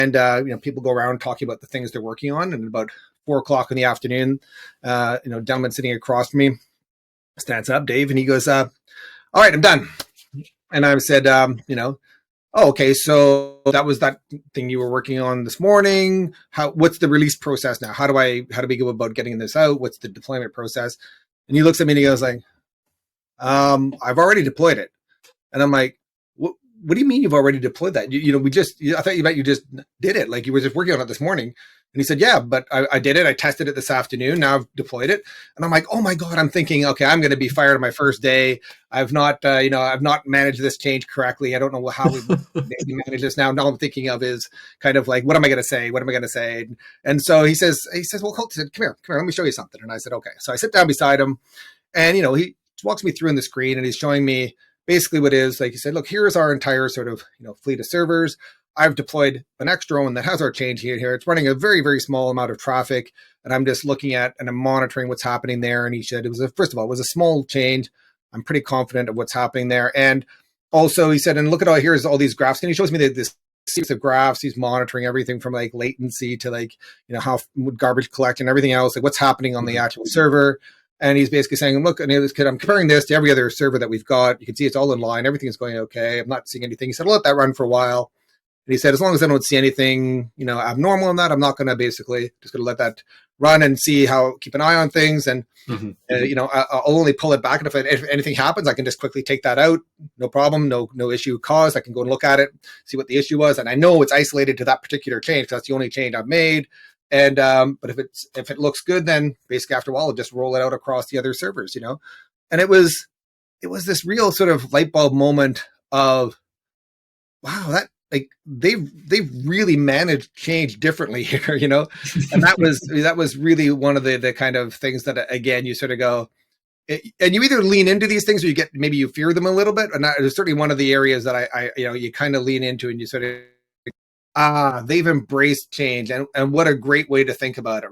and people go around talking about the things they're working on. And about 4 o'clock in the afternoon, gentleman sitting across from me stands up, Dave, and he goes, "All right, I'm done." And I said, "Oh, okay, so that was that thing you were working on this morning. What's the release process now? How do we go about getting this out? What's the deployment process?" And he looks at me and he goes like, "I've already deployed it." And I'm like, what do you mean you've already deployed that? I thought you just did it. Like you were just working on it this morning. And he said, "Yeah, but I did it. I tested it this afternoon. Now I've deployed it." And I'm like, oh my God, I'm thinking, okay, I'm going to be fired on my first day. I've not managed this change correctly. I don't know how we manage this now. All I'm thinking of is kind of like, what am I going to say? What am I going to say? And so he says, well, come here, let me show you something. And I said, okay. So I sit down beside him and, he walks me through on the screen and he's showing me basically what is, like he said, look, here's our entire sort of, fleet of servers. I've deployed an extra one that has our change here. It's running a very, very small amount of traffic. And I'm just looking at and I'm monitoring what's happening there. And he said, first of all, it was a small change. I'm pretty confident of what's happening there. And also he said, and look at here's all these graphs. And he shows me this series of graphs. He's monitoring everything from like latency to like, how garbage collection, everything else, like what's happening on the actual server. And he's basically saying, look, and I'm comparing this to every other server that we've got. You can see it's all in line. Everything is going okay. I'm not seeing anything. He said, I'll let that run for a while. And he said, as long as I don't see anything, abnormal in that, I'm not going to just going to let that run and keep an eye on things. And, I'll only pull it back. And if anything happens, I can just quickly take that out. No problem. No issue caused. I can go and look at it, see what the issue was. And I know it's isolated to that particular change because that's the only change I've made. And, but if it looks good, then basically after a while, I'll just roll it out across the other servers, And it was this real sort of light bulb moment of, wow, that like they've really managed change differently here, And that was really one of the kind of things that, again, you sort of go, and you either lean into these things or maybe you fear them a little bit. And that is certainly one of the areas that I you kind of lean into and you sort of, they've embraced change and what a great way to think about it.